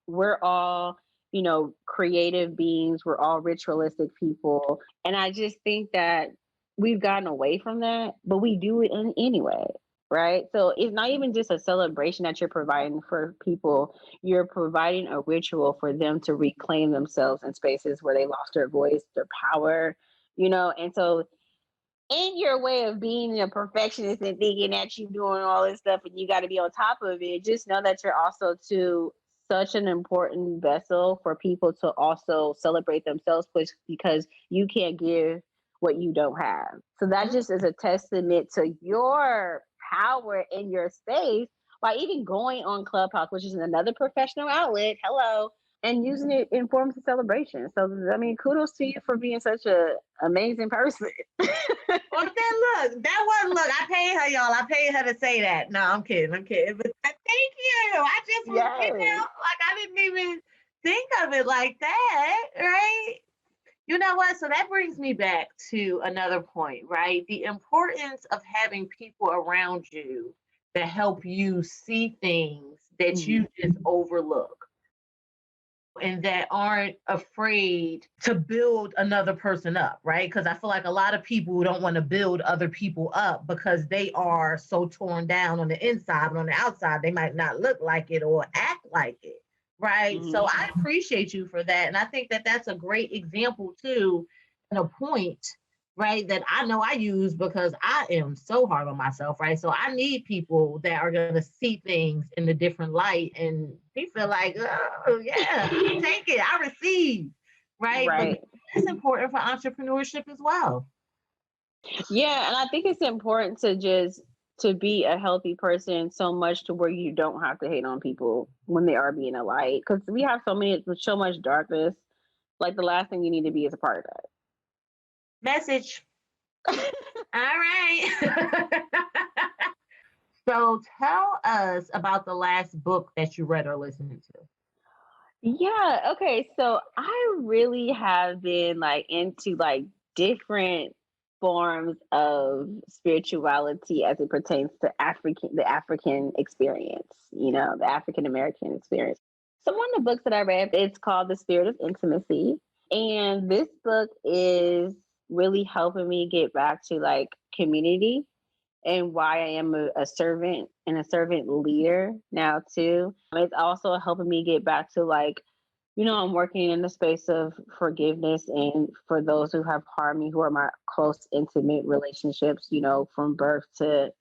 We're all, creative beings, we're all ritualistic people. And I just think that we've gotten away from that, but we do it anyway. Right. So it's not even just a celebration that you're providing for people, you're providing a ritual for them to reclaim themselves in spaces where they lost their voice, their power, and so in your way of being a perfectionist and thinking that you're doing all this stuff and you got to be on top of it, just know that you're also too such an important vessel for people to also celebrate themselves because you can't give what you don't have. So that just is a testament to your power in your space by even going on Clubhouse, which is another professional outlet. Hello. And using it in forms of celebration. So, I mean, kudos to you for being such an amazing person.
Well, I paid her, y'all. I paid her to say that. No, I'm kidding. But thank you. I just was,
Yes.
like I didn't even think of it like that, right? You know what? So that brings me back to another point, right? The importance of having people around you that help you see things that you just overlook and that aren't afraid to build another person up, right? Because I feel like a lot of people don't want to build other people up because they are so torn down on the inside, but on the outside, they might not look like it or act like it, right? So I appreciate you for that. And I think that that's a great example, too, and a point, right, that I know I use because I am so hard on myself, right? So I need people that are going to see things in a different light and they feel like, oh, yeah, I take it, I receive, right?
Right.
But that's important for entrepreneurship as well.
Yeah, and I think it's important to be a healthy person so much to where you don't have to hate on people when they are being a light. Because we have so much darkness. Like the last thing you need to be is a part of that.
Message. All right. So tell us about the last book that you read or listened to.
Yeah, okay. So I really have been like into like different forms of spirituality as it pertains to the African experience, the African American experience. So one of the books that I read, it's called The Spirit of Intimacy. And this book is really helping me get back to like community and why I am a servant and a servant leader now too. It's also helping me get back to like I'm working in the space of forgiveness and for those who have harmed me, who are my close, intimate relationships, from birth to,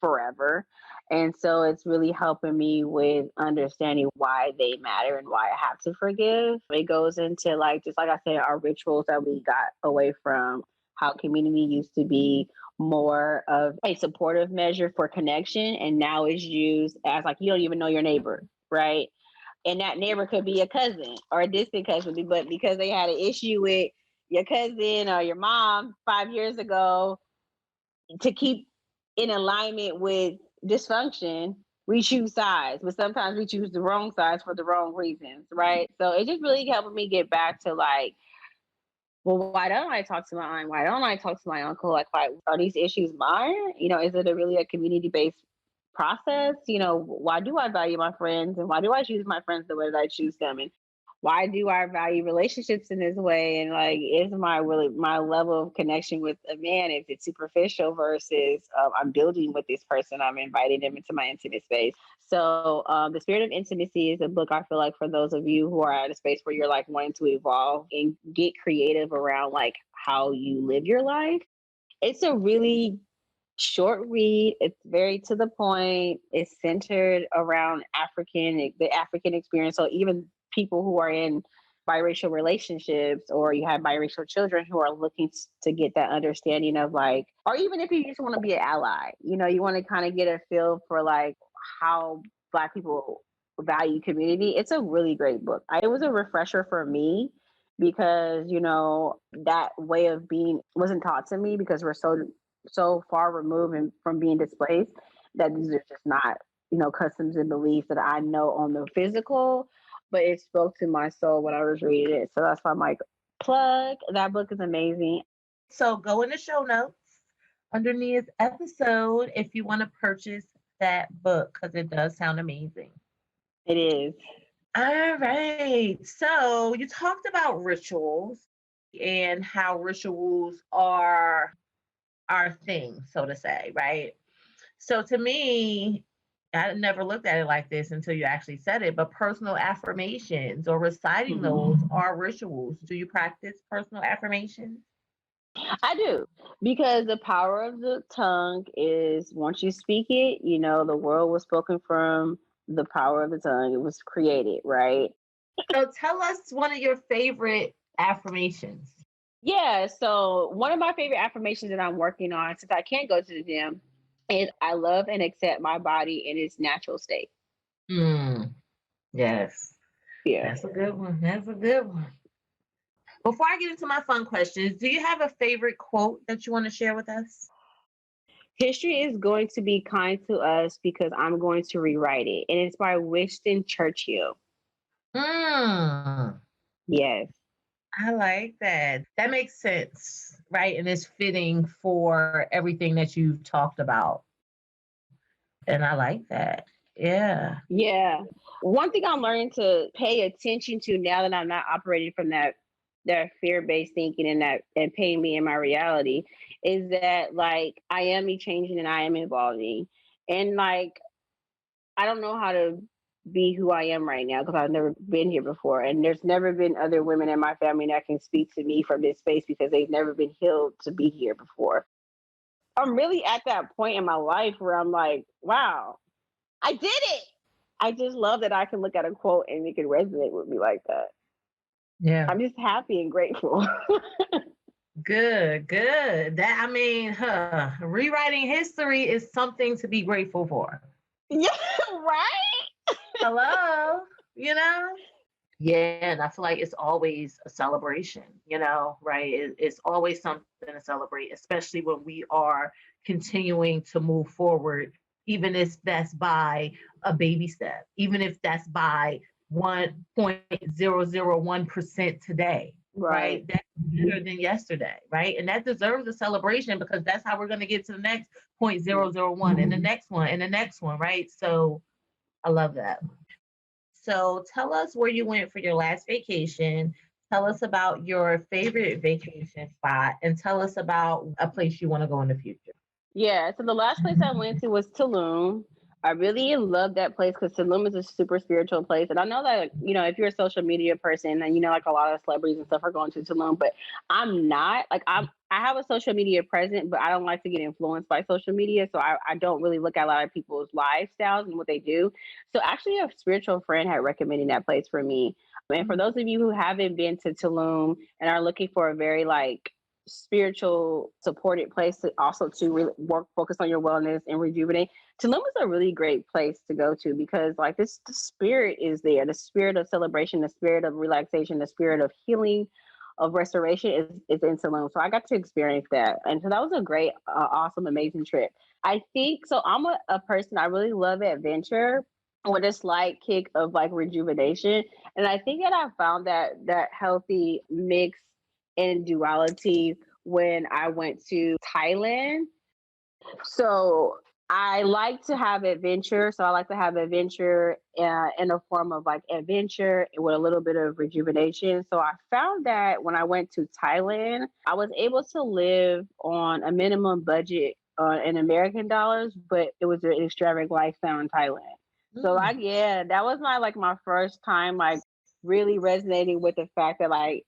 forever. And so it's really helping me with understanding why they matter and why I have to forgive. It goes into, like, just like I said, our rituals that we got away from, how community used to be more of a supportive measure for connection. And now is used as, like, you don't even know your neighbor, right? And that neighbor could be a cousin or a distant cousin, but because they had an issue with your cousin or your mom 5 years ago, to keep in alignment with dysfunction, we choose sides, but sometimes we choose the wrong sides for the wrong reasons, right? So it just really helped me get back to, like, well, why don't I talk to my aunt? Why don't I talk to my uncle? Like, why are these issues mine? Is it really a community based process? Why do I value my friends, and why do I choose my friends the way that I choose them? And why do I value relationships in this way? And, like, is my level of connection with a man, is it superficial versus I'm building with this person, I'm inviting them into my intimate space? So The Spirit of Intimacy is a book, I feel like, for those of you who are at a space where you're, like, wanting to evolve and get creative around, like, how you live your life. It's a really short read. It's very to the point. It's centered around the African experience. So even people who are in biracial relationships, or you have biracial children who are looking to get that understanding of, like, or even if you just want to be an ally, you want to kind of get a feel for, like, how Black people value community. It's a really great book. It was a refresher for me because, that way of being wasn't taught to me because we're so far removed from being displaced that these are just not, customs and beliefs that I know on the physical, but it spoke to my soul when I was reading it. So that's why I'm like, plug. That book is amazing.
So go in the show notes underneath this episode if you want to purchase that book, because it does sound amazing.
It is.
All right. So you talked about rituals and how rituals are our thing, so to say, right? So to me, I never looked at it like this until you actually said it, but personal affirmations or reciting those are rituals. Do you practice personal affirmations?
I do, because the power of the tongue is, once you speak it, the world was spoken from the power of the tongue. It was created, right?
So tell us one of your favorite affirmations.
Yeah. So one of my favorite affirmations that I'm working on, since I can't go to the gym, is I love and accept my body in its natural state.
Yes.
Yeah.
That's a good one. That's a good one. Before I get into my fun questions, do you have a favorite quote that you want to share with us?
History is going to be kind to us because I'm going to rewrite it. And it's by Winston Churchill. Yes.
I like that. That makes sense, right? And it's fitting for everything that you've talked about. And I like that. Yeah.
Yeah. One thing I'm learning to pay attention to now that I'm not operating from that fear-based thinking and paying me in my reality is that, like, I am changing and I am evolving. And, like, I don't know how to be who I am right now because I've never been here before. And there's never been other women in my family that can speak to me from this space because they've never been healed to be here before. I'm really at that point in my life where I'm like, wow, I did it. I just love that I can look at a quote and it can resonate with me like that.
Yeah.
I'm just happy and grateful.
Good. Rewriting history is something to be grateful for.
Yeah, right?
Hello, Yeah, and I feel like it's always a celebration, right? It's always something to celebrate, especially when we are continuing to move forward, even if that's by a baby step, even if that's by 1.001% today. Right. That's better than yesterday, right? And that deserves a celebration because that's how we're going to get to the next 0.001 and the next one and the next one, right? So I love that. So tell us where you went for your last vacation. Tell us about your favorite vacation spot and tell us about a place you want to go in the future.
Yeah, so the last place I went to was Tulum. I really love that place because Tulum is a super spiritual place. And I know that, if you're a social media person and like a lot of celebrities and stuff are going to Tulum, but I'm not. Like I have a social media present, but I don't like to get influenced by social media. So I don't really look at a lot of people's lifestyles and what they do. So actually a spiritual friend had recommended that place for me. And for those of you who haven't been to Tulum and are looking for a very like spiritual supported place to also to really focus on your wellness and rejuvenate, Tulum is a really great place to go to because like the spirit is there, the spirit of celebration, the spirit of relaxation, the spirit of healing, of restoration is in Tulum. So I got to experience that. And so that was a great, awesome, amazing trip. I think, so I'm a person, I really love adventure with a slight kick of like rejuvenation. And I think that I found that healthy mix and duality when I went to Thailand. So I like to have adventure. So I like to have adventure in a form of like adventure with a little bit of rejuvenation. So I found that when I went to Thailand, I was able to live on a minimum budget in American dollars, but it was an extravagant lifestyle in Thailand. So like, yeah, that was my first time like really resonating with the fact that like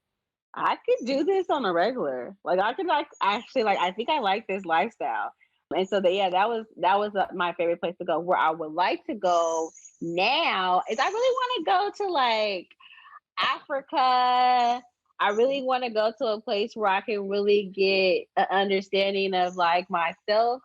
I could do this on a regular. Like I could like actually like I think I like this lifestyle. And so that was my favorite place to go. Where I would like to go now is I really want to go to like Africa. I really want to go to a place where I can really get an understanding of like myself.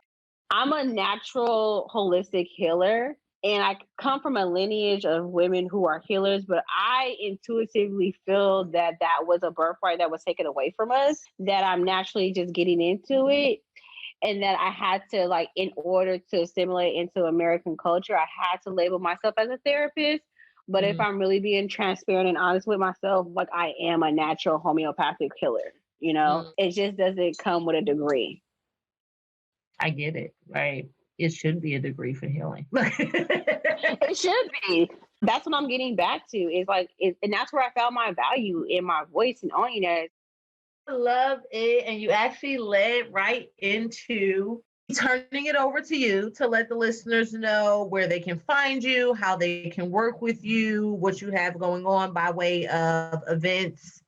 I'm a natural holistic healer. And I come from a lineage of women who are healers, but I intuitively feel that was a birthright that was taken away from us, that I'm naturally just getting into it. And that I had to, like, in order to assimilate into American culture, I had to label myself as a therapist. But if I'm really being transparent and honest with myself, like, I am a natural homeopathic healer, It just doesn't come with a degree.
I get it, right? It should be a degree for healing.
It should be. That's what I'm getting back to. Is like, and that's where I found my value in my voice and owning it.
I love it. And you actually led right into turning it over to you to let the listeners know where they can find you, how they can work with you, what you have going on by way of events.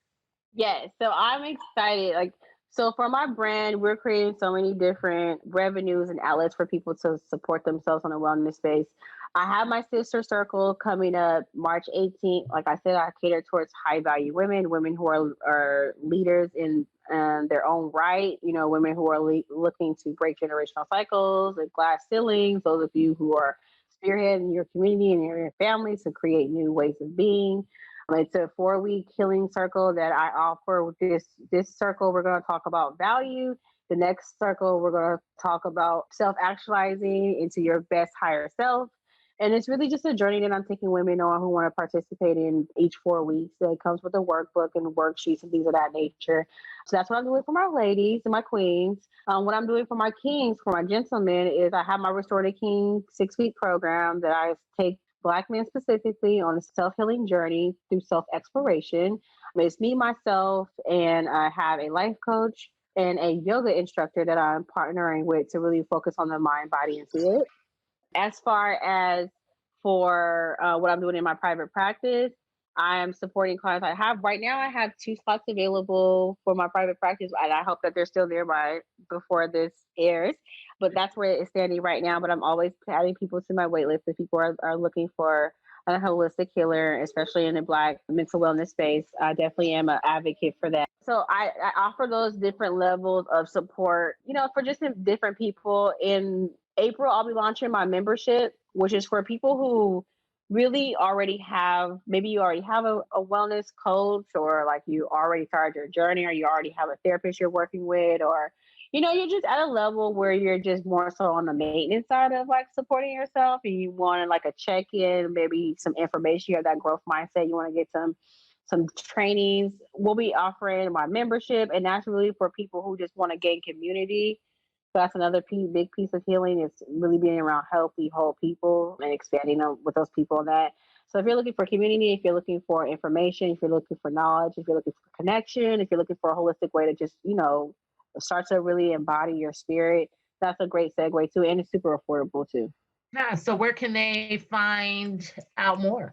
Yes. So I'm excited. Like, so for my brand, we're creating so many different revenues and outlets for people to support themselves on a wellness space. I have my sister circle coming up March 18th. Like I said, I cater towards high value women who are leaders in their own right, women who are looking to break generational cycles and glass ceilings, those of you who are spearheading your community and your families to create new ways of being. It's a 4-week healing circle that I offer. This circle, we're going to talk about value. The next circle, we're going to talk about self-actualizing into your best higher self. And it's really just a journey that I'm taking women on who want to participate in each 4 weeks. So it comes with a workbook and worksheets and things of that nature. So that's what I'm doing for my ladies and my queens. What I'm doing for my kings, for my gentlemen, is I have my Restore the King 6-week program that I take Black men specifically on a self-healing journey through self-exploration. It's me, myself, and I have a life coach and a yoga instructor that I'm partnering with to really focus on the mind, body, and spirit. As far as for what I'm doing in my private practice, I am supporting clients. Right now I have 2 slots available for my private practice, and I hope that they're still there before this airs. But that's where it's standing right now. But I'm always adding people to my wait list if people are looking for a holistic healer, especially in the Black mental wellness space. I definitely am an advocate for that. So I offer those different levels of support, for just different people. In April, I'll be launching my membership, which is for people who really already have, maybe you already have a wellness coach, or like you already started your journey, or you already have a therapist you're working with, or you're just at a level where you're just more so on the maintenance side of like supporting yourself, and you want like a check-in, maybe some information, you have that growth mindset, you want to get some trainings. We'll be offering my membership, and that's really for people who just want to gain community. So that's another big piece of healing, is really being around healthy, whole people and expanding with those people on that. So if you're looking for community, if you're looking for information, if you're looking for knowledge, if you're looking for connection, if you're looking for a holistic way to just, start to really embody your spirit, that's a great segue too. And it's super affordable too.
Yeah, so where can they find out more?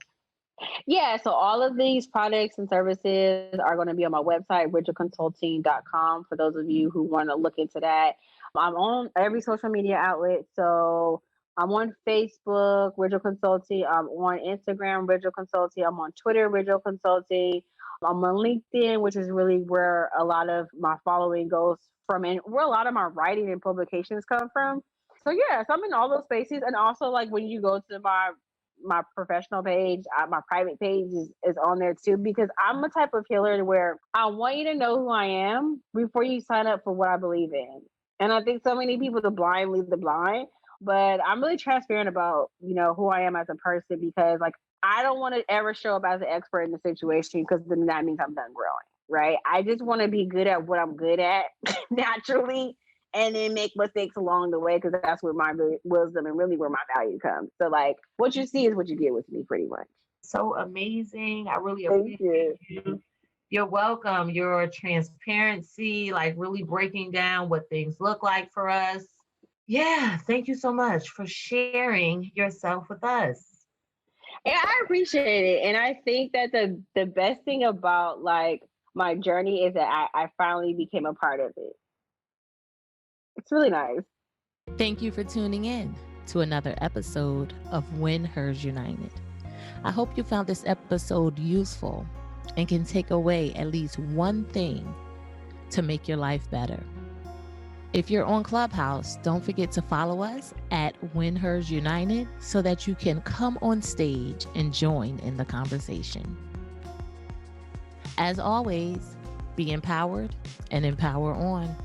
Yeah, so all of these products and services are going to be on my website, ridgleconsulting.com, for those of you who want to look into that. I'm on every social media outlet. So I'm on Facebook, Ridgle Consulting. I'm on Instagram, Ridgle Consulting. I'm on Twitter, Ridgle Consulting. I'm on LinkedIn, which is really where a lot of my following goes from, and where a lot of my writing and publications come from. So yeah, so I'm in all those spaces. And also, like, when you go to my professional page, my private page is on there too, because I'm a type of healer where I want you to know who I am before you sign up for what I believe in. And I think so many people, the blind lead the blind, but I'm really transparent about, who I am as a person, because like, I don't want to ever show up as an expert in the situation, because then that means I'm done growing, right? I just want to be good at what I'm good at naturally, and then make mistakes along the way, because that's where my wisdom and really where my value comes. So like, what you see is what you get with me, pretty much.
So amazing. I really
Thank
appreciate
you.
you. You're welcome. Your transparency, like really breaking down what things look like for us. Yeah, thank you so much for sharing yourself with us.
And I appreciate it. And I think that the best thing about like my journey is that I finally became a part of it. It's really nice.
Thank you for tuning in to another episode of When Hers United. I hope you found this episode useful and can take away at least one thing to make your life better. If you're on Clubhouse, don't forget to follow us at When Hers United so that you can come on stage and join in the conversation. As always, be empowered and empower on.